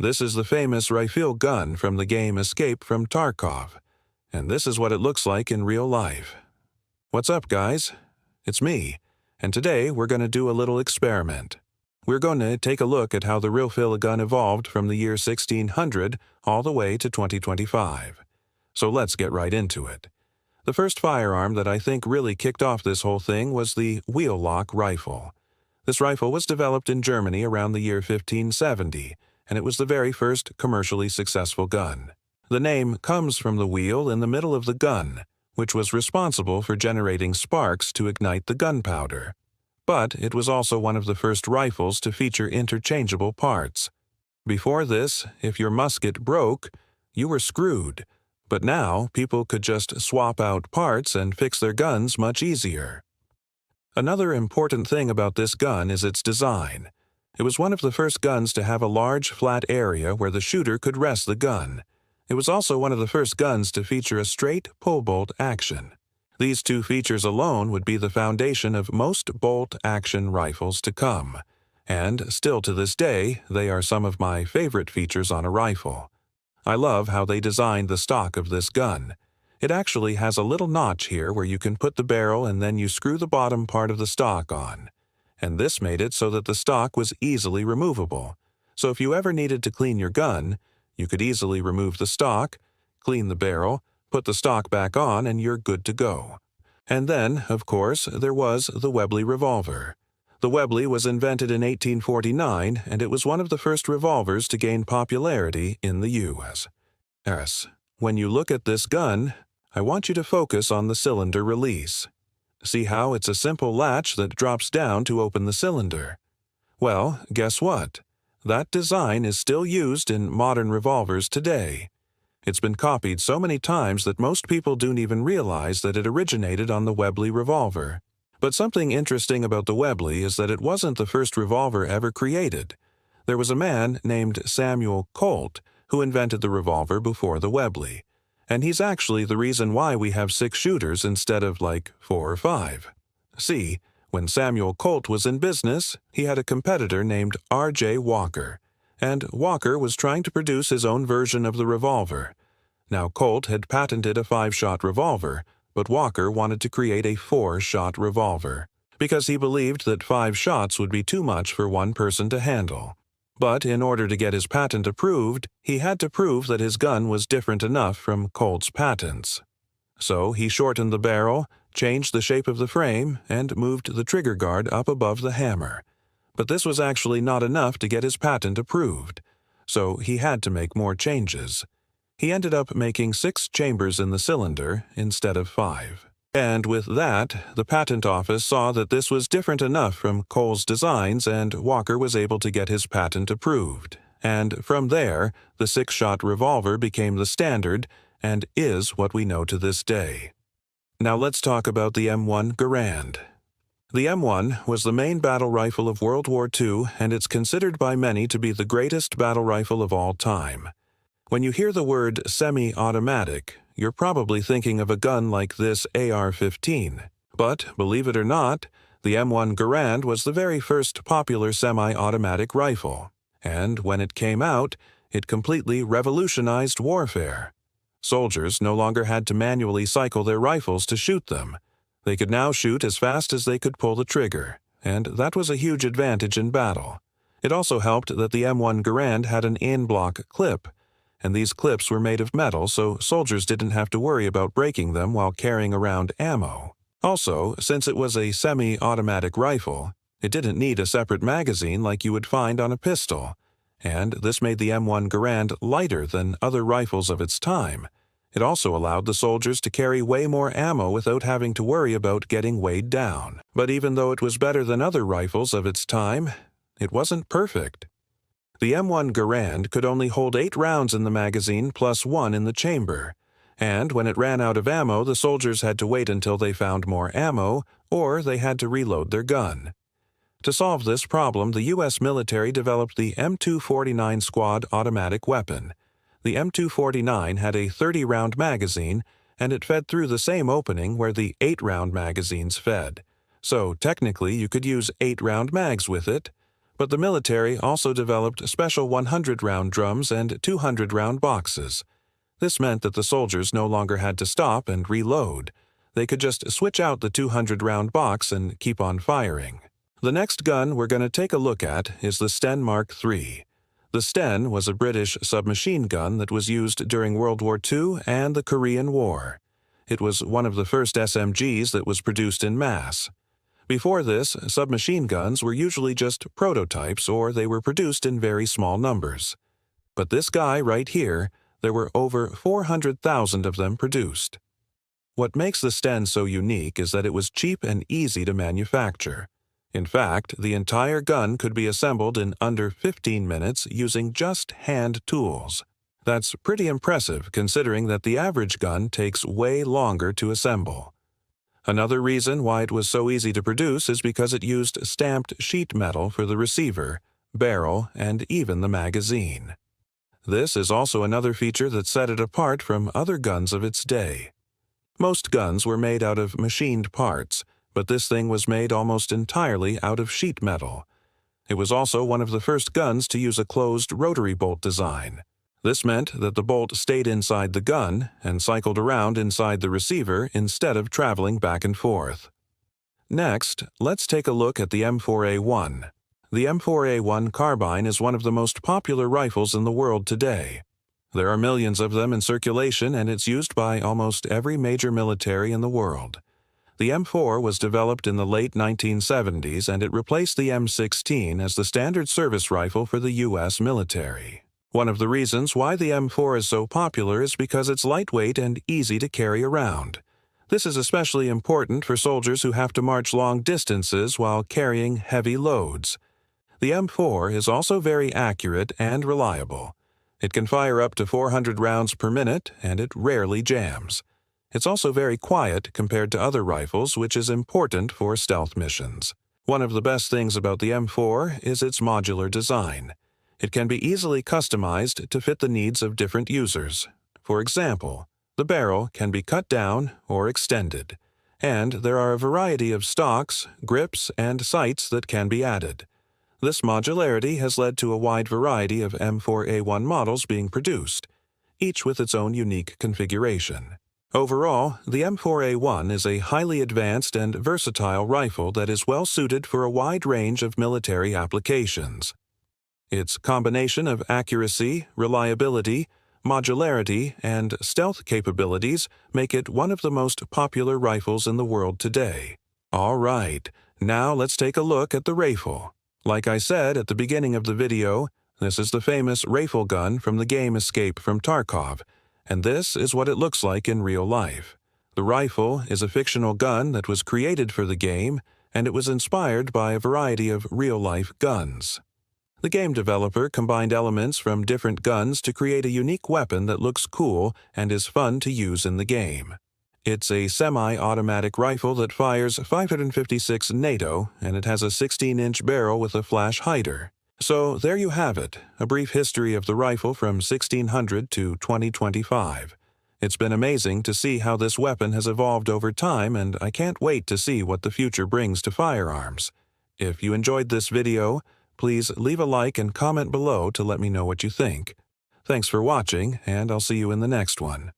This is the famous rifle gun from the game Escape from Tarkov, and this is what it looks like in real life. What's up, guys? It's me, and today we're going to do a little experiment. We're going to take a look at how the rifle gun evolved from the year 1600 all the way to 2025. So let's get right into it. The first firearm that I think really kicked off this whole thing was the wheel-lock rifle. This rifle was developed in Germany around the year 1570, and it was the very first commercially successful gun. The name comes from the wheel in the middle of the gun, which was responsible for generating sparks to ignite the gunpowder. But it was also one of the first rifles to feature interchangeable parts. Before this, if your musket broke, you were screwed, but now people could just swap out parts and fix their guns much easier. Another important thing about this gun is its design. It was one of the first guns to have a large, flat area where the shooter could rest the gun. It was also one of the first guns to feature a straight pull-bolt action. These two features alone would be the foundation of most bolt-action rifles to come, and still to this day, they are some of my favorite features on a rifle. I love how they designed the stock of this gun. It actually has a little notch here where you can put the barrel and then you screw the bottom part of the stock on. And this made it so that the stock was easily removable. So if you ever needed to clean your gun, you could easily remove the stock, clean the barrel, put the stock back on, and you're good to go. And then, of course, there was the Webley revolver. The Webley was invented in 1849, and it was one of the first revolvers to gain popularity in the U.S. When you look at this gun, I want you to focus on the cylinder release. See how it's a simple latch that drops down to open the cylinder? Well, guess what? That design is still used in modern revolvers today. It's been copied so many times that most people don't even realize that it originated on the Webley revolver. But something interesting about the Webley is that it wasn't the first revolver ever created. There was a man named Samuel Colt who invented the revolver before the Webley. And he's actually the reason why we have 6 shooters instead of like 4 or 5. See, when Samuel Colt was in business, he had a competitor named R.J. Walker, and Walker was trying to produce his own version of the revolver. Now Colt had patented a 5-shot revolver, but Walker wanted to create a 4-shot revolver, because he believed that 5 shots would be too much for one person to handle. But in order to get his patent approved, he had to prove that his gun was different enough from Colt's patents. So he shortened the barrel, changed the shape of the frame, and moved the trigger guard up above the hammer. But this was actually not enough to get his patent approved, so he had to make more changes. He ended up making 6 chambers in the cylinder instead of 5. And with that, the patent office saw that this was different enough from Colt's designs, and Walker was able to get his patent approved. And from there, the 6-shot revolver became the standard and is what we know to this day. Now let's talk about the M1 Garand. The M1 was the main battle rifle of World War II, and it's considered by many to be the greatest battle rifle of all time. When you hear the word semi-automatic, you're probably thinking of a gun like this AR-15. But, believe it or not, the M1 Garand was the very first popular semi-automatic rifle. And when it came out, it completely revolutionized warfare. Soldiers no longer had to manually cycle their rifles to shoot them. They could now shoot as fast as they could pull the trigger, and that was a huge advantage in battle. It also helped that the M1 Garand had an in-block clip, and these clips were made of metal, so soldiers didn't have to worry about breaking them while carrying around ammo. Also, since it was a semi-automatic rifle, it didn't need a separate magazine like you would find on a pistol, and this made the M1 Garand lighter than other rifles of its time. It also allowed the soldiers to carry way more ammo without having to worry about getting weighed down. But even though it was better than other rifles of its time, it wasn't perfect. The M1 Garand could only hold 8 rounds in the magazine plus 1 in the chamber, and when it ran out of ammo, the soldiers had to wait until they found more ammo, or they had to reload their gun. To solve this problem, the U.S. military developed the M249 Squad automatic weapon. The M249 had a 30-round magazine, and it fed through the same opening where the 8-round magazines fed. So technically, you could use 8-round mags with it, But the military also developed special 100-round drums and 200-round boxes. This meant that the soldiers no longer had to stop and reload. They could just switch out the 200-round box and keep on firing. The next gun we're going to take a look at is the Sten Mark III. The Sten was a British submachine gun that was used during World War II and the Korean War. It was one of the first SMGs that was produced in mass. Before this, submachine guns were usually just prototypes or they were produced in very small numbers. But this guy right here, there were over 400,000 of them produced. What makes the Sten so unique is that it was cheap and easy to manufacture. In fact, the entire gun could be assembled in under 15 minutes using just hand tools. That's pretty impressive considering that the average gun takes way longer to assemble. Another reason why it was so easy to produce is because it used stamped sheet metal for the receiver, barrel, and even the magazine. This is also another feature that set it apart from other guns of its day. Most guns were made out of machined parts, but this thing was made almost entirely out of sheet metal. It was also one of the first guns to use a closed rotary bolt design. This meant that the bolt stayed inside the gun and cycled around inside the receiver instead of traveling back and forth. Next, let's take a look at the M4A1. The M4A1 carbine is one of the most popular rifles in the world today. There are millions of them in circulation and it's used by almost every major military in the world. The M4 was developed in the late 1970s and it replaced the M16 as the standard service rifle for the U.S. military. One of the reasons why the M4 is so popular is because it's lightweight and easy to carry around. This is especially important for soldiers who have to march long distances while carrying heavy loads. The M4 is also very accurate and reliable. It can fire up to 400 rounds per minute and it rarely jams. It's also very quiet compared to other rifles, which is important for stealth missions. One of the best things about the M4 is its modular design. It can be easily customized to fit the needs of different users. For example, the barrel can be cut down or extended, and there are a variety of stocks, grips, and sights that can be added. This modularity has led to a wide variety of M4A1 models being produced, each with its own unique configuration. Overall, the M4A1 is a highly advanced and versatile rifle that is well suited for a wide range of military applications. Its combination of accuracy, reliability, modularity, and stealth capabilities make it one of the most popular rifles in the world today. All right, now let's take a look at the rifle. Like I said at the beginning of the video, this is the famous rifle gun from the game Escape from Tarkov, and this is what it looks like in real life. The rifle is a fictional gun that was created for the game, and it was inspired by a variety of real-life guns. The game developer combined elements from different guns to create a unique weapon that looks cool and is fun to use in the game. It's a semi-automatic rifle that fires 556 NATO, and it has a 16-inch barrel with a flash hider. So there you have it, a brief history of the rifle from 1600 to 2025. It's been amazing to see how this weapon has evolved over time, and I can't wait to see what the future brings to firearms. If you enjoyed this video, please leave a like and comment below to let me know what you think. Thanks for watching, and I'll see you in the next one.